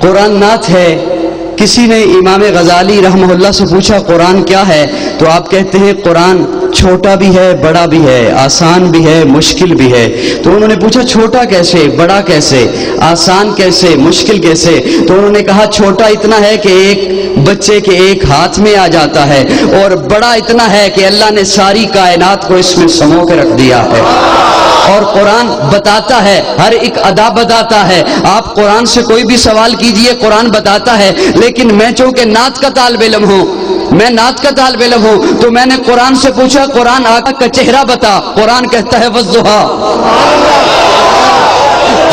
قرآن نعت ہے. کسی نے امام غزالی رحمہ اللہ سے پوچھا قرآن کیا ہے؟ تو آپ کہتے ہیں قرآن چھوٹا بھی ہے بڑا بھی ہے، آسان بھی ہے مشکل بھی ہے. تو انہوں نے پوچھا چھوٹا کیسے، بڑا کیسے، آسان کیسے، مشکل کیسے؟ تو انہوں نے کہا چھوٹا اتنا ہے کہ ایک بچے کے ایک ہاتھ میں آ جاتا ہے، اور بڑا اتنا ہے کہ اللہ نے ساری کائنات کو اس میں سمو کے رکھ دیا ہے. اور قرآن بتاتا ہے، ہر ایک ادا بتاتا ہے. آپ قرآن سے کوئی بھی سوال کیجئے قرآن بتاتا ہے. لیکن میں چونکہ نعت کا طالب علم ہوں، تو میں نے قرآن سے پوچھا قرآن آقا کا چہرہ بتا. قرآن کہتا ہے والضحیٰ.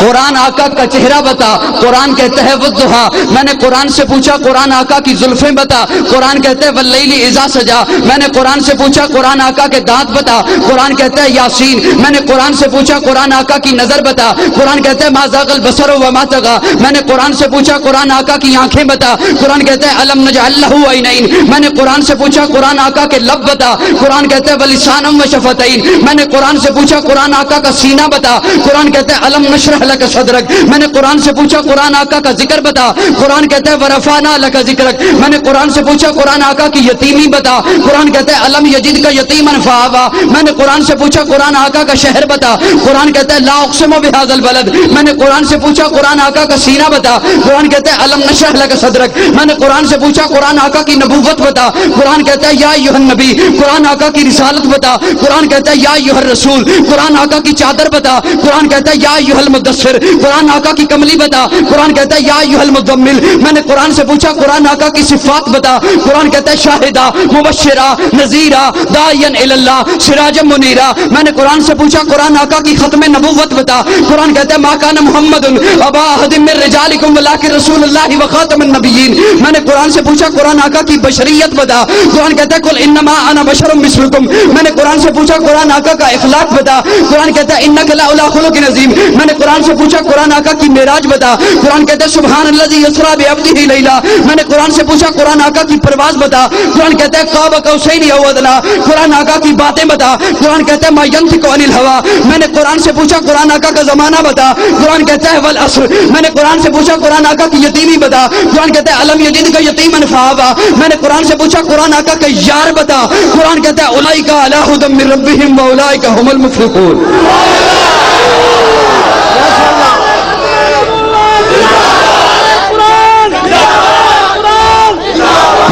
قرآن آقا کا چہرہ بتا. قرآن کہتا ہے والضحیٰ. میں نے قرآن سے پوچھا قرآن آقا کی زلفیں بتا. قرآن کہتا ہے واللیل اذا سجا. میں نے قرآن سے پوچھا قرآن آقا کے دانت بتا. قرآن کہتا ہے یاسین. میں نے قرآن سے پوچھا قرآن آقا کی نظر بتا. قرآن کہتا ہے ما زاغ البصر وما طغى. میں نے قرآن سے پوچھا قرآن آقا کی آنکھیں بتا. قرآن کہتا ہے الم نجعل له عینین. میں نے قرآن سے پوچھا قرآن آقا کے لب بتا. قرآن کہتا ہے ولسانا وشفتین. میں نے قرآن سے پوچھا قرآن آقا کا سینہ بتا. قرآن کہتا ہے الم نشرح لک صدرک. میں نے قرآن سے پوچھا قرآن آقا کا ذکر بتا. قرآن کہتا ہے ورفعنا لک ذکرک. میں نے قرآن سے پوچھا قرآن آقا کی یتیمی بتا. قرآن کہتا ہے الم یجدک یتیما فآویٰ. میں نے قرآن سے پوچھا قرآن آقا کا شہر بتا. قرآن کہتا ہے لا اقسم بہذا البلد. میں نے قرآن سے پوچھا قرآن آقا کا سینہ بتا. قرآن کہتا ہے الم نشرح لک صدرک. میں نے قرآن سے پوچھا قرآن آقا کی نبوت بتا. قرآن کہتا ہے یا ایھا النبی. قرآن آقا کی رسالت بتا. قرآن کہتا ہے یا ایھا الرسول. قرآن آقا کی چادر بتا. قرآن کہتا ہے یا ایھا المدثر. قرآن آقا کی کملی بتا. قرآن کہتا ہے یا ایھا المزمل. میں نے قرآن سے پوچھا قرآن آقا کی صفات بتا. قرآن کہتا ہے شاہدہ مبشرہ نذیرہ داعیا الی اللہ سراجا منیرہ. میں نے قرآن سے پوچھا قرآن آقا کی ختم نبوت بتا. قرآن کہتا ہے ما کان محمد ابا احد من رجالکم ولکن رسول اللہ وخاتم النبیین. میں نے قرآن سے پوچھا قرآن آقا کی بشریت بتا. قرآن کہتا ہے قل انما انا بشر مثلکم. میں نے قرآن سے پوچھا قرآن آقا کا اخلاق بتا. قرآن کہتا ہے انک لعلی خلق عظیم. میں نے قرآن سے پوچھا قرآن آقا کی معراج بتا. قرآن کہتا ہے سبحان الذی اسری بعبدہ لیلا. میں نے قرآن سے پوچھا قرآن آقا کی پرواز بتا. قرآن کہتا ہے قاب قوسین او ادنی. قرآن آقا کی باتیں بتا. قرآن کہتا ہے ما ینطق عن الہوی. میں نے قرآن سے پوچھا قرآن آقا کا زمانہ بتا. قرآن کہتا ہے والعصر. میں نے قرآن سے پوچھا قرآن آقا کی یتیمی بتا. قرآن کہتا ہے الم یجدک یتیما فآویٰ. میں نے قرآن سے پوچھا قرآن آقا کا یار بتا. قرآن کہتا ہے اولئک علی ھدی من ربہم واولئک ھم المفلحون.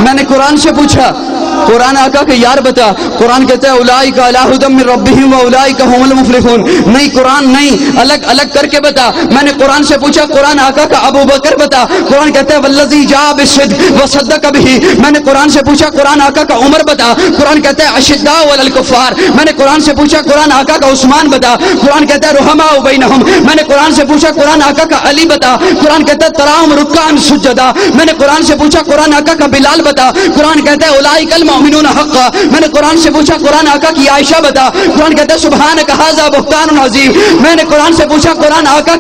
میں نے قرآن سے پوچھا قرآن آقا کا یار بتا. قرآن کہتا ہے اولئک علی ھدی من ربہم واولئک ھم المفلحون. نہیں قرآن نہیں، الگ الگ کر کے بتا. میں نے قرآن سے پوچھا قرآن آقا کا ابو بکر بتا. قرآن کہتا ہے والذی جاء بالصدق وصدق بہ. میں نے قرآن سے پوچھا قرآن آقا کا عمر بتا. قرآن کہتا ہے اشداء علی الکفار. میں نے قرآن سے پوچھا قرآن آقا کا عثمان بتا. قرآن کہتا ہے رحماء بینہم. میں نے قرآن سے پوچھا قرآن آقا کا علی بتا. قرآن کہتا ہے تراہم رکعا سجدا. میں نے قرآن سے پوچھا قرآن آقا کا بلال بتا. قرآن کہتا ہے اولئک المؤمنون حقا. میں نے قرآن سے پوچھا قرآن آقا کی عائشہ بتا. قرآن کہتا ہے سبحانک ھذا بہتان عظیم. میں نے قرآن سے پوچھا قرآن آقا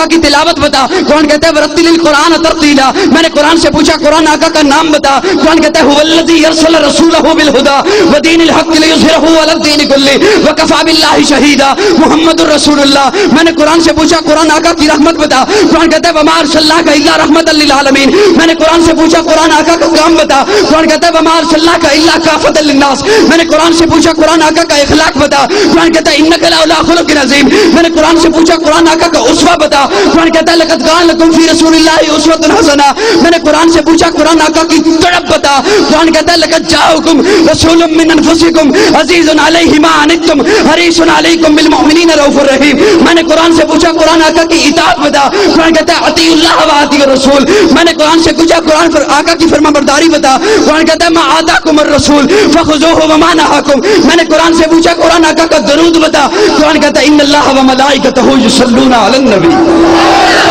کی تلاوت بتا. قرآن کہتا ہے ورتل القرآن ترتیلا. میں نے قرآن سے پوچھا قرآن آقا کا نام بتا. قرآن کہتا ہے ھو الذی ارسل رسولہ بالھدی ودین الحق لیظہرہ علی الدین کلہ وکفی باللہ شہیدا محمد الرسول اللہ. میں نے قرآن سے پوچھا قرآن آقا کی رحمت بتا. قرآن کہتا ہے وما ارسلناک الا رحمۃ للعالمین. میں نے قرآن سے پوچھا قرآن آقا کا کام بتا. قرآن کہتا ہے وما ارسلناک الا کافۃ للناس. میں نے قرآن سے پوچھا قرآن آقا کا اخلاق بتا. قرآن کہتا ہے انک لعلی خلق عظیم. میں نے قرآن سے پوچھا قرآن آقا کا اسوہ بتا. قرآن کہتا ہے لقد کان لکم فی رسول اللہ اسوۃ حسنہ. میں نے قرآن سے پوچھا قرآن آقا کی تڑپ بتا. قرآن کہتا ہے لقد جاءکم رسول من انفسکم عزیز علیہ ما عنتم حریص علیکم بالمؤمنین رؤوف الرحیم. میں نے قرآن سے پوچھا قرآن آقا کی اطاعت بتا. قرآن کہتا ہے اطیعوا اللہ واطیعوا الرسول. میں نے قرآن سے پوچھا قرآن پر آقا کی فرما برداری بتا. قرآن کہتا ہے ما آتاکم الرسول فخذوہ وما نہاکم. میں نے قرآن سے پوچھا قرآن آقا کا درود بتا. قرآن کہتا ہے ان اللہ و ملائکتہ یصلون علی النبی.